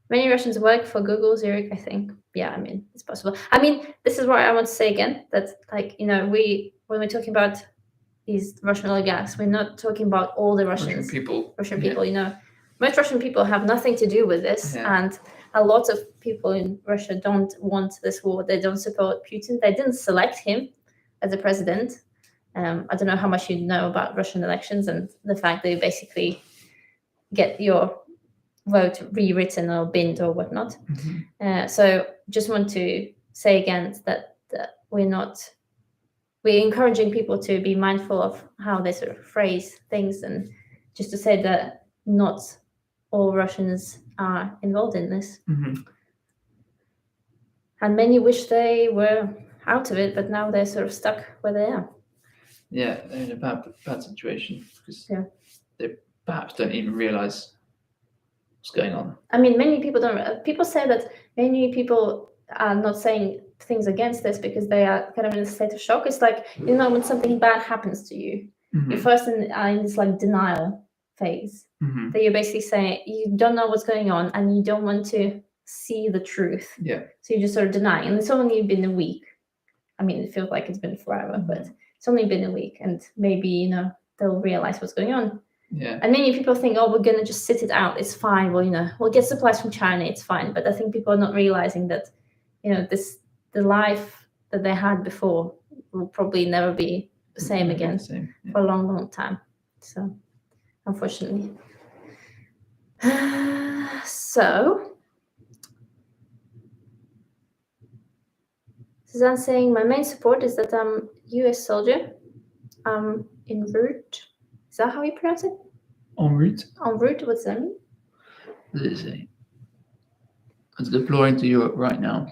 Speaker 1: Many Russians work for Google, Zurich, I think. Yeah, I mean, it's possible. I mean, this is what I want to say again, that when we're talking about these Russian oligarchs, we're not talking about all the Russian people, most Russian people have nothing to do with this. And a lot of people in Russia don't want this war. They don't support Putin. They didn't select him as a president. I don't know how much you know about Russian elections and the fact that you basically get your vote rewritten or binned or whatnot. So just want to say again that we're encouraging people to be mindful of how they sort of phrase things, and just to say that not all Russians are involved in this. And many wish they were out of it, but now they're sort of stuck where they are.
Speaker 2: Yeah, they're in a bad situation because they perhaps don't even realize what's going on.
Speaker 1: I mean, many people don't. People say that many people are not saying things against this because they are kind of in a state of shock. It's like, when something bad happens to you, you first are in this like denial phase. That you're basically saying you don't know what's going on and you don't want to see the truth. So you're just sort of denying. And it's only been a week. I mean, it feels like it's been forever, but it's only been a week, and maybe they'll realize what's going on. And many people think, we're gonna just sit it out, it's fine, we'll get supplies from China, it's fine. But I think people are not realizing that the life that they had before will probably never be the same again for a long time. So unfortunately. So Suzanne saying, my main support is that I'm US soldier. I'm en route. Is that how you pronounce it?
Speaker 2: En route.
Speaker 1: En route, what's that mean?
Speaker 2: What does it say? It's deploying to Europe right now.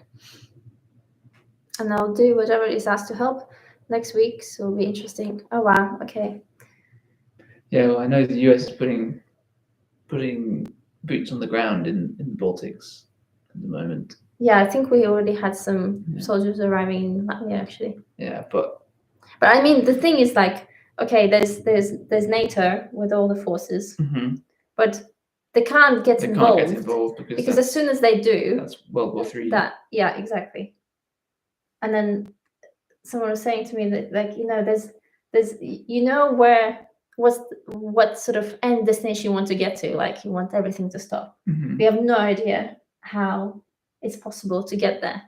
Speaker 1: And I'll do whatever is asked to help next week, so it'll be interesting. Oh wow, okay.
Speaker 2: Yeah, well, I know the US is putting boots on the ground in the Baltics at the moment.
Speaker 1: Yeah, I think we already had some
Speaker 2: Yeah.
Speaker 1: soldiers arriving in Latvia actually.
Speaker 2: Yeah, but
Speaker 1: I mean, the thing is, like, okay, there's NATO with all the forces, but they can't get involved because as soon as they do,
Speaker 2: that's World War III.
Speaker 1: Yeah, exactly. And then someone was saying to me that, like, you know, there's what sort of end destination you want to get to, like you want everything to stop. We have no idea how it's possible to get there.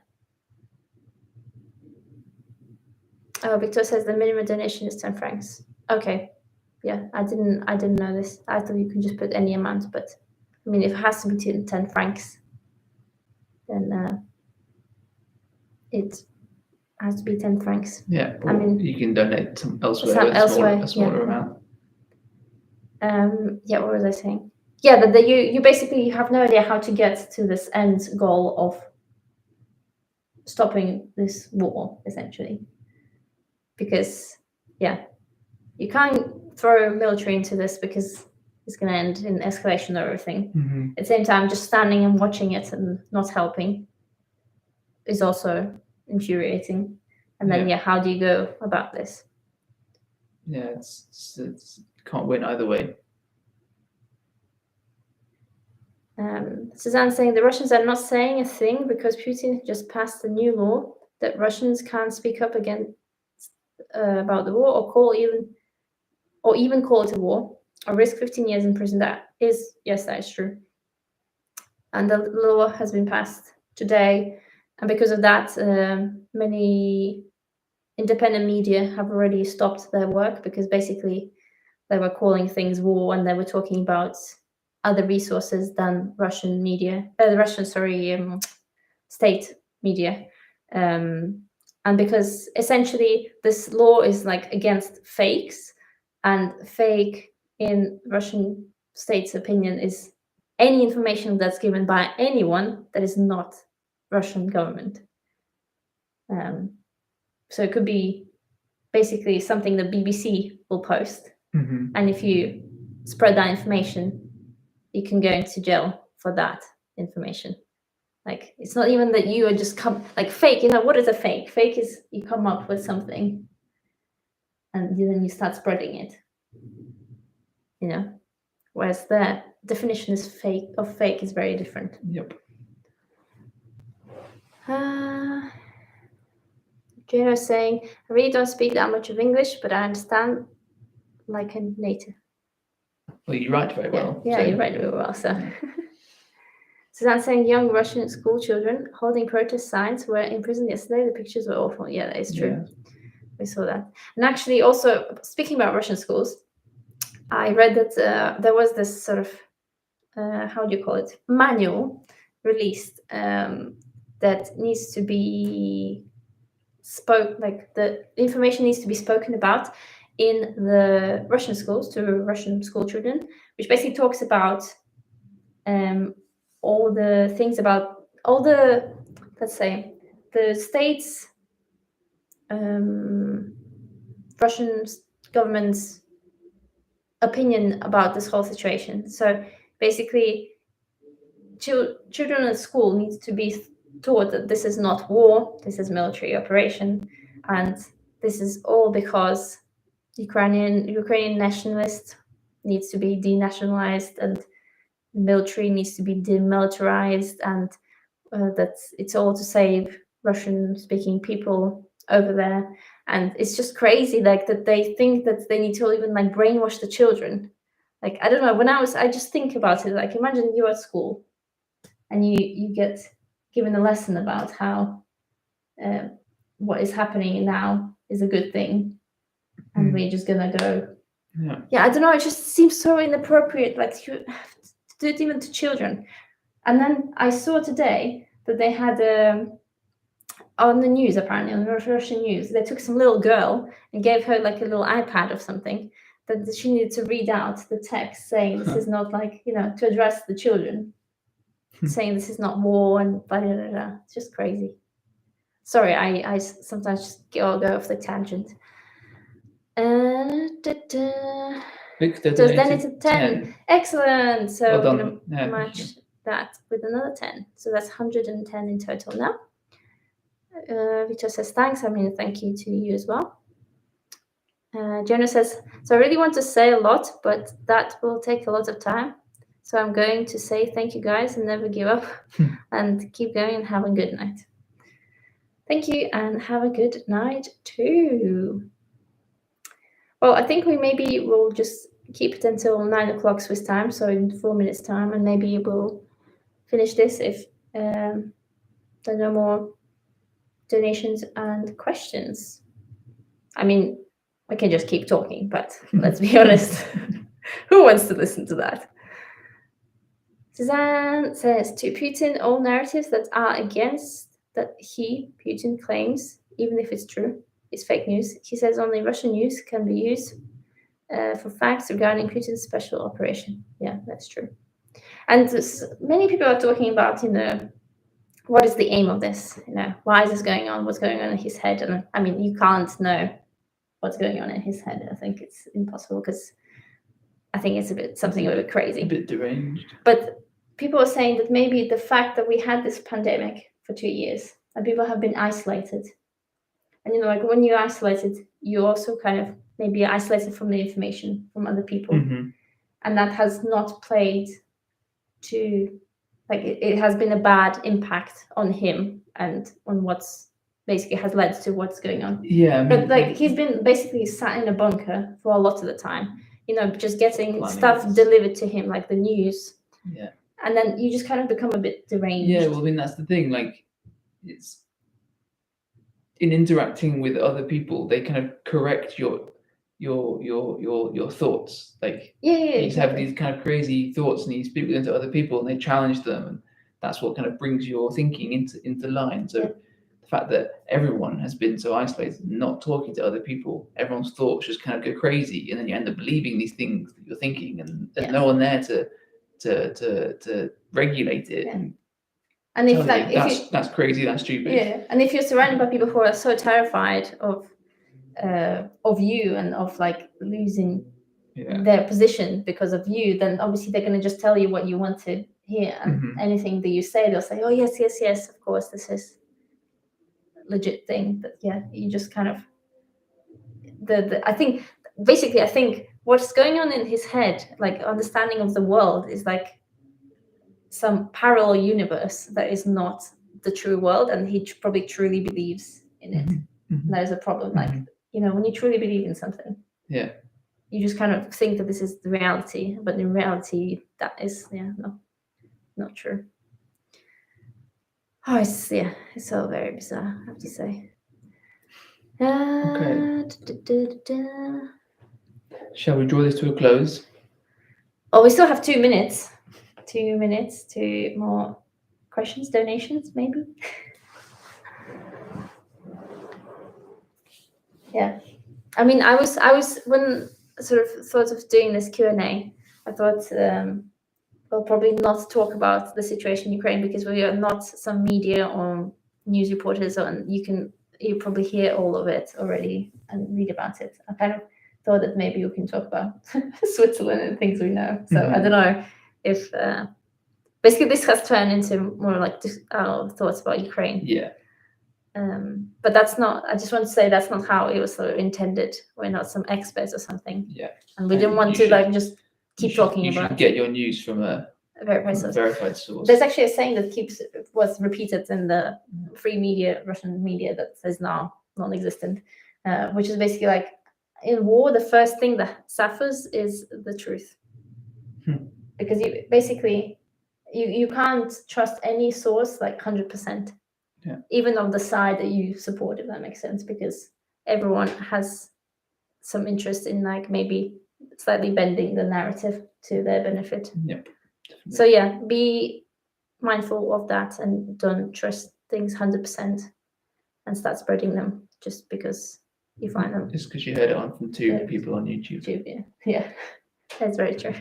Speaker 1: Oh, Victor says the minimum donation is 10 francs. Okay. Yeah, I didn't know this. I thought you can just put any amount, but I mean, if it has to be 10 francs, then it has to be 10 francs.
Speaker 2: Yeah,
Speaker 1: I mean,
Speaker 2: you can donate elsewhere with a smaller amount.
Speaker 1: Yeah, what was I saying? Yeah, that you basically have no idea how to get to this end goal of stopping this war, essentially. Because, yeah, you can't throw military into this because it's going to end in escalation or everything. At the same time, just standing and watching it and not helping is also infuriating. And then, how do you go about this?
Speaker 2: Yeah, it's can't win either way.
Speaker 1: Suzanne saying the Russians are not saying a thing because Putin just passed a new law that Russians can't speak up again about the war or even call it a war or risk 15 years in prison. That is true. And the law has been passed today, and because of that, many independent media have already stopped their work because basically they were calling things war and they were talking about other resources than Russian media, state media, and because essentially this law is like against fakes, and fake in Russian state's opinion is any information that's given by anyone that is not Russian government. So it could be basically something the BBC will post, and if you spread that information, you can go into jail for that information. Like, it's not even that you are just fake. You know, what is a fake? Fake is you come up with something and then you start spreading it. You know, whereas the definition is fake is very different.
Speaker 2: Yep.
Speaker 1: Jane was saying, I really don't speak that much of English, but I understand like a native.
Speaker 2: Well, you write very well.
Speaker 1: Yeah, you write very well, so. Suzanne saying young Russian school children holding protest signs were imprisoned yesterday. The pictures were awful. Yeah, that is true. Yeah. We saw that. And actually, also, speaking about Russian schools, I read that there was this sort of, how do you call it, manual released that needs to be the information needs to be spoken about in the Russian schools to Russian school children, which basically talks about all the things about all the, let's say, the state's Russian government's opinion about this whole situation. So basically, children at school need to be taught that this is not war, this is military operation, and this is all because Ukrainian nationalists needs to be denationalized and military needs to be demilitarized, and that it's all to save Russian-speaking people over there. And it's just crazy, like, that they think that they need to even like brainwash the children. Like, I don't know. I just think about it. Like, imagine you're at school, and you get given a lesson about how what is happening now is a good thing, and we're just gonna go. Yeah, I don't know. It just seems so inappropriate. Like, you have to do it even to children. And then I saw today that they had on the news, apparently on the Russian news, they took some little girl and gave her like a little iPad or something that she needed to read out the text saying this is not like, to address the children, saying this is not war and blah, blah, blah, blah. It's just crazy. Sorry, I sometimes just go off the tangent.
Speaker 2: Victor
Speaker 1: So then
Speaker 2: donated
Speaker 1: it's a 10. Excellent. So
Speaker 2: Well
Speaker 1: we're
Speaker 2: done.
Speaker 1: going to
Speaker 2: Yeah,
Speaker 1: match that with another 10. So that's 110 in total now. Victor says thanks. I mean, thank you to you as well. Jonah says, so I really want to say a lot, but that will take a lot of time. So I'm going to say thank you guys and never give up and keep going and have a good night. Thank you and have a good night too. Well, I think we maybe will just keep it until 9 o'clock Swiss time, so in 4 minutes time, and maybe we'll finish this if there are no more donations and questions. I mean, I can just keep talking, but let's be honest. Who wants to listen to that? Suzanne says, to Putin, all narratives that are against that Putin claims, even if it's true, is fake news. He says only Russian news can be used for facts regarding Putin's special operation. Yeah, that's true. And many people are talking about, what is the aim of this? Why is this going on? What's going on in his head? And I mean, you can't know what's going on in his head. I think it's impossible because I think it's something a bit crazy.
Speaker 2: A bit deranged.
Speaker 1: But people are saying that maybe the fact that we had this pandemic for 2 years and people have been isolated. And, like when you're isolated, you also kind of maybe isolated from the information from other people.
Speaker 2: Mm-hmm.
Speaker 1: And that has not played to, like, it has been a bad impact on him and on what's basically has led to what's going on.
Speaker 2: Yeah. I mean,
Speaker 1: but he's been basically sat in a bunker for a lot of the time, just getting stuff
Speaker 2: this.
Speaker 1: delivered to him, like the news.
Speaker 2: Yeah.
Speaker 1: And then you just kind of become a bit deranged.
Speaker 2: Yeah, well, I mean, that's the thing. Like, it's in interacting with other people, they kind of correct your thoughts. Like, you just have these kind of crazy thoughts, and you speak with them to other people, and they challenge them, and that's what kind of brings your thinking into line. So the fact that everyone has been so isolated, not talking to other people, everyone's thoughts just kind of go crazy, and then you end up believing these things that you're thinking, and there's no one there to regulate it.
Speaker 1: Yeah. And if
Speaker 2: that's crazy, that's stupid.
Speaker 1: Yeah, and if you're surrounded by people who are so terrified of you and of like losing their position because of you, then obviously they're going to just tell you what you want to hear, and anything that you say, they'll say, "Oh yes, yes, yes, of course, this is a legit thing." But yeah, you just kind of I think what's going on in his head, like understanding of the world, is like some parallel universe that is not the true world, and he probably truly believes in it. Mm-hmm. That is a problem. Like, when you truly believe in something, you just kind of think that this is the reality, but in reality, that is not true. Oh, it's all very bizarre, I have to say.
Speaker 2: Okay. Shall we draw this to a close?
Speaker 1: Oh, we still have 2 minutes. 2 minutes to more questions, donations, maybe. Yeah, I mean, I was when sort of thought of doing this Q&A, I thought we'll probably not talk about the situation in Ukraine because we are not some media or news reporters, and you probably hear all of it already and read about it. I kind of thought that maybe we can talk about Switzerland and things we know. So I don't know if basically this has turned into more like our thoughts about Ukraine.
Speaker 2: Yeah.
Speaker 1: But that's not, I just want to say that's not how it was sort of intended. We're not some experts or something.
Speaker 2: Yeah.
Speaker 1: And we didn't want to just keep talking about it.
Speaker 2: You should get your news from a verified source.
Speaker 1: There's actually a saying that was repeated in the free media, Russian media, that is now non-existent, which is basically like, in war, the first thing that suffers is the truth. Because you can't trust any source like 100%.
Speaker 2: Yeah.
Speaker 1: Even on the side that you support, if that makes sense, because everyone has some interest in like maybe slightly bending the narrative to their benefit.
Speaker 2: Yeah. Definitely.
Speaker 1: So yeah, be mindful of that and don't trust things 100%. and start spreading them just because you find them.
Speaker 2: Just because you heard it from two
Speaker 1: Yeah.
Speaker 2: people on YouTube.
Speaker 1: Yeah, that's very true.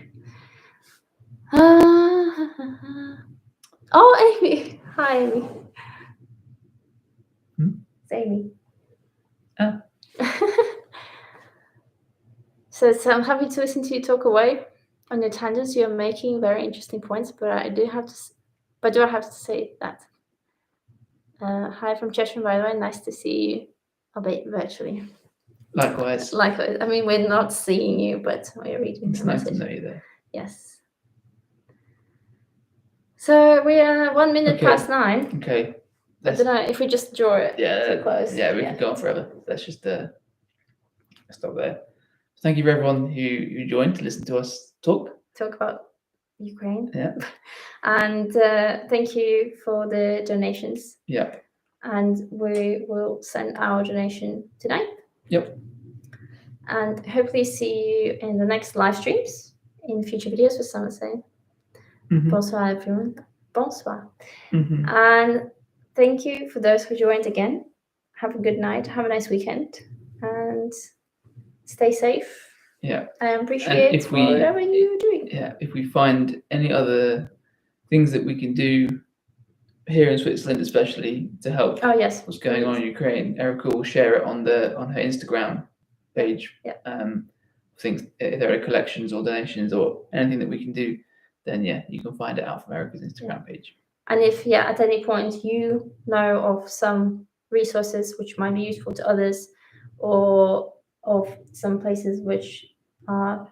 Speaker 1: Oh, Amy. Hi, Amy. It's Amy.
Speaker 2: Oh.
Speaker 1: So I'm happy to listen to you talk away on your tangents. You're making very interesting points, but I do have to say that. Hi from Cheshire, by the way. Nice to see you, albeit virtually.
Speaker 2: Likewise.
Speaker 1: Likewise. I mean, we're not seeing you, but we're reading
Speaker 2: It's
Speaker 1: the
Speaker 2: nice
Speaker 1: message.
Speaker 2: to know you there.
Speaker 1: Yes. So we are 1 minute past 9.
Speaker 2: Okay.
Speaker 1: I don't know if we just draw it to close.
Speaker 2: Yeah, we could go on forever. Let's just stop there. Thank you for everyone who joined to listen to us talk
Speaker 1: about Ukraine.
Speaker 2: Yeah.
Speaker 1: And thank you for the donations.
Speaker 2: Yeah.
Speaker 1: And we will send our donation tonight.
Speaker 2: Yep.
Speaker 1: And hopefully see you in the next live streams, in future videos, with someone saying. Bonsoir, everyone. Bonsoir. And thank you for those who joined again. Have a good night. Have a nice weekend. And stay safe.
Speaker 2: Yeah.
Speaker 1: I appreciate whatever you're doing.
Speaker 2: Yeah. If we find any other things that we can do here in Switzerland, especially to help what's going on in Ukraine, Erica will share it on her Instagram page.
Speaker 1: Yeah.
Speaker 2: Things, if there are collections or donations or anything that we can do, then you can find it out from Erica's Instagram page. And
Speaker 1: if at any point you know of some resources which might be useful to others, or of some places which are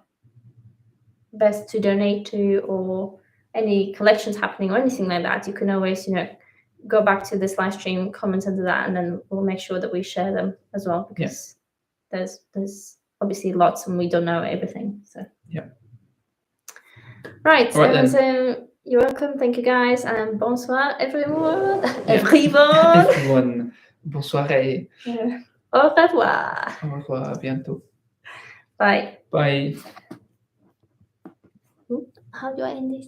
Speaker 1: best to donate to, or any collections happening or anything like that, you can always go back to this live stream, comment under that, and then we'll make sure that we share them as well, because there's obviously lots and we don't know everything. So right. So you're welcome. Thank you, guys, and bonsoir, everyone.
Speaker 2: Everyone, bonsoir.
Speaker 1: Au revoir.
Speaker 2: Au revoir. À bientôt.
Speaker 1: Bye.
Speaker 2: Bye.
Speaker 1: How do I end this?